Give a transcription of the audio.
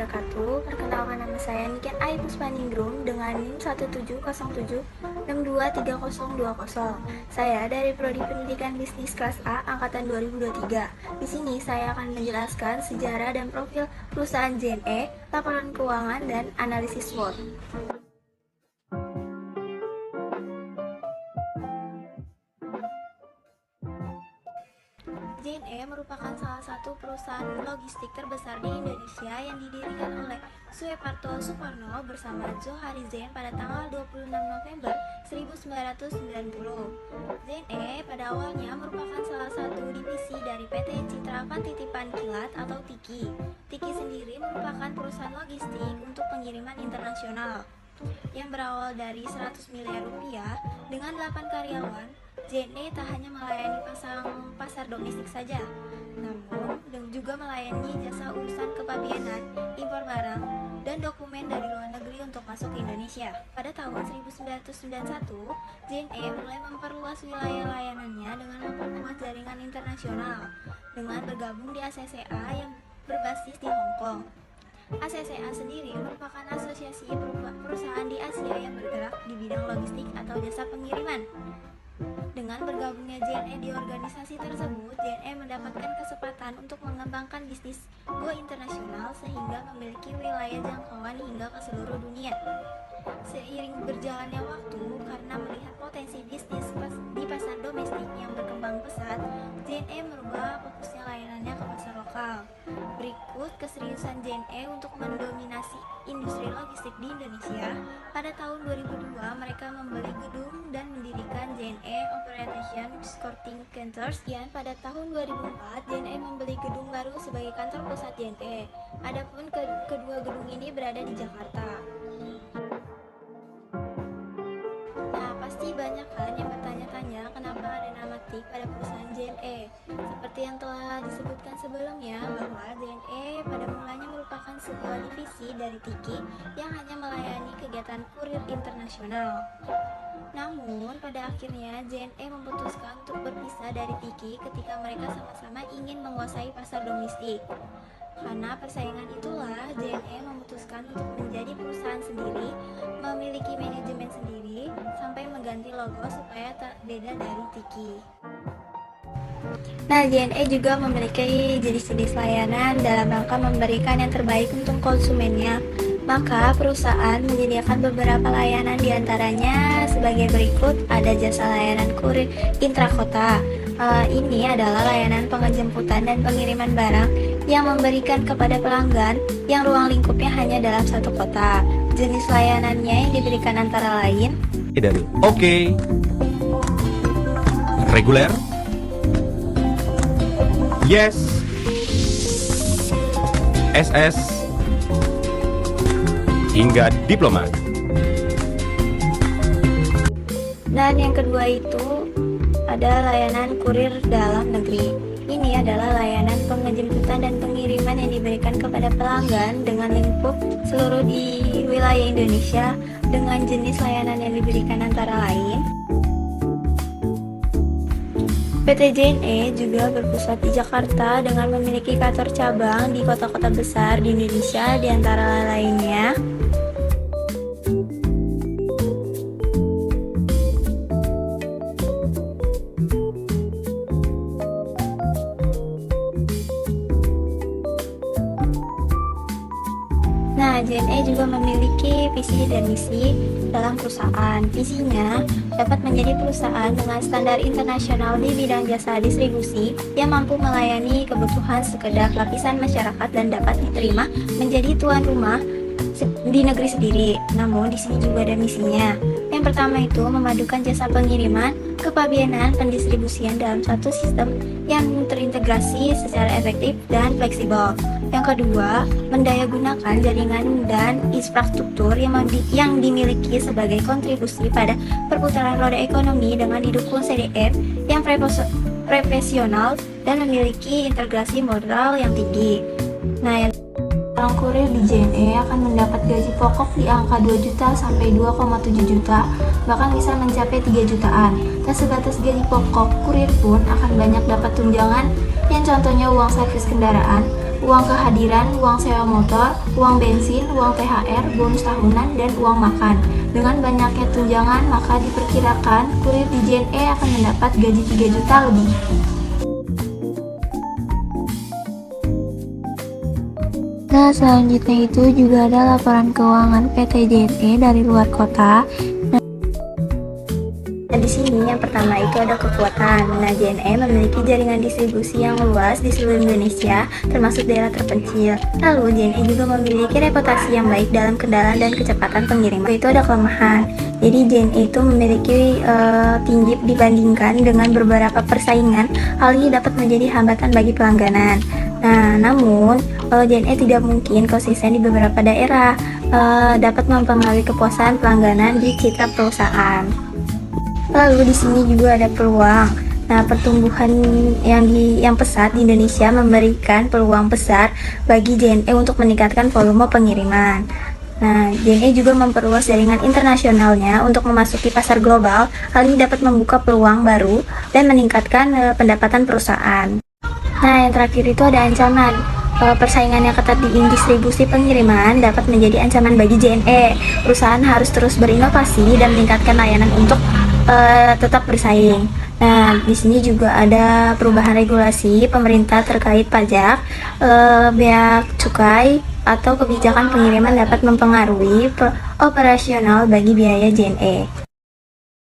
wabarakatuh. Perkenalkan, nama saya Niken Ai Puspaningrum dengan NIM 1707623020. Saya dari Prodi Pendidikan Bisnis Kelas A Angkatan 2023. Di sini saya akan menjelaskan sejarah dan profil perusahaan JNE, laporan keuangan, dan analisis SWOT. JNE merupakan salah satu perusahaan logistik terbesar di Indonesia yang didirikan oleh Sueparto Suparno bersama Johari Zain pada tanggal 26 November 1990. JNE pada awalnya merupakan salah satu divisi dari PT Citra Pantitipan Kilat atau TIKI. TIKI sendiri merupakan perusahaan logistik untuk pengiriman internasional yang berawal dari 100 miliar rupiah dengan 8 karyawan. JNE tak hanya melayani pasar domestik saja, namun juga melayani jasa urusan kepabeanan, impor barang, dan dokumen dari luar negeri untuk masuk ke Indonesia. Pada tahun 1991, JNE mulai memperluas wilayah layanannya dengan memperluas jaringan internasional dengan bergabung di ACCA yang berbasis di Hong Kong. ACCA sendiri merupakan asosiasi perusahaan di Asia yang bergerak di bidang logistik atau jasa pengiriman. Dengan bergabungnya JNE di organisasi tersebut, JNE mendapatkan kesempatan untuk mengembangkan bisnis go internasional sehingga memiliki wilayah jangkauan hingga ke seluruh dunia. Seiring berjalannya waktu, karena melihat potensi bisnis di pasar domestik yang berkembang pesat, JNE merubah fokusnya layanannya ke pasar lokal. Berikut keseriusan JNE untuk mendominasi industri logistik di Indonesia. Pada tahun 2002, mereka membeli gedung dan mendirikan JNE Operation Sorting Centers. Dan pada tahun 2004, JNE membeli gedung baru sebagai kantor pusat JNE. Adapun kedua gedung ini berada di Jakarta. Nah, pasti banyak kan yang bertanya-tanya kenapa ada nama TIK pada perusahaan JNE. Seperti yang telah disebutkan sebelumnya, bahwa JNE pada mulanya merupakan sebuah divisi dari TIKI yang hanya melayani kegiatan kurir internasional. Namun, pada akhirnya JNE memutuskan untuk berpisah dari TIKI ketika mereka sama-sama ingin menguasai pasar domestik. Karena persaingan itulah, JNE memutuskan untuk menjadi perusahaan sendiri, memiliki manajemen sendiri, sampai mengganti logo supaya tak beda dari TIKI. Nah, JNE juga memiliki jenis-jenis layanan dalam rangka memberikan yang terbaik untuk konsumennya. Maka perusahaan menyediakan beberapa layanan, diantaranya sebagai berikut. Ada jasa layanan kurir intrakota. Ini adalah layanan penjemputan dan pengiriman barang yang memberikan kepada pelanggan yang ruang lingkupnya hanya dalam satu kota. Jenis layanannya yang diberikan antara lain dari Oke, reguler, Yes, SS, hingga diplomat. Dan yang kedua itu ada layanan kurir dalam negeri. Ini adalah layanan penjemputan dan pengiriman yang diberikan kepada pelanggan dengan lingkup seluruh di wilayah Indonesia dengan jenis layanan yang diberikan antara lain. PT JNE juga berpusat di Jakarta dengan memiliki kantor cabang di kota-kota besar di Indonesia, di antara lainnya JNE juga memiliki visi dan misi dalam perusahaan. Visinya dapat menjadi perusahaan dengan standar internasional di bidang jasa distribusi yang mampu melayani kebutuhan sekedar lapisan masyarakat dan dapat diterima menjadi tuan rumah di negeri sendiri. Namun di sini juga ada misinya. Yang pertama itu memadukan jasa pengiriman, kepabeanan, pendistribusian dalam satu sistem yang terintegrasi secara efektif dan fleksibel. Yang kedua, mendayagunakan jaringan dan infrastruktur yang dimiliki sebagai kontribusi pada perputaran roda ekonomi dengan didukung SDM yang profesional dan memiliki integrasi modal yang tinggi. Nah, yang orang kurir di JNE akan mendapat gaji pokok di angka 2 juta sampai 2,7 juta, bahkan bisa mencapai 3 jutaan. Tak sebatas gaji pokok, kurir pun akan banyak dapat tunjangan yang contohnya uang servis kendaraan, uang kehadiran, uang sewa motor, uang bensin, uang THR, bonus tahunan, dan uang makan. Dengan banyaknya tunjangan, maka diperkirakan kurir di JNE akan mendapat gaji 3 juta lebih. Nah, selanjutnya itu juga ada laporan keuangan PT JNE dari luar kota. Nah, di sini yang pertama itu ada kekuatan. Nah, JNE memiliki jaringan distribusi yang luas di seluruh Indonesia, termasuk daerah terpencil. Lalu, JNE juga memiliki reputasi yang baik dalam kendala dan kecepatan pengiriman. Itu ada kelemahan. Jadi, JNE itu memiliki tinggi dibandingkan dengan beberapa persaingan. Hal ini dapat menjadi hambatan bagi pelangganan. Nah, namun JNE tidak mungkin konsisten di beberapa daerah, dapat mempengaruhi kepuasan pelangganan di citra perusahaan. Lalu di sini juga ada peluang. Nah, pertumbuhan yang pesat di Indonesia memberikan peluang besar bagi JNE untuk meningkatkan volume pengiriman. Nah, JNE juga memperluas jaringan internasionalnya untuk memasuki pasar global. Hal ini dapat membuka peluang baru dan meningkatkan pendapatan perusahaan. Nah, yang terakhir itu ada ancaman. Persaingan yang ketat di distribusi pengiriman dapat menjadi ancaman bagi JNE. Perusahaan harus terus berinovasi dan meningkatkan layanan untuk tetap bersaing. Nah, di sini juga ada perubahan regulasi pemerintah terkait pajak, bea cukai, atau kebijakan pengiriman dapat mempengaruhi operasional bagi biaya JNE.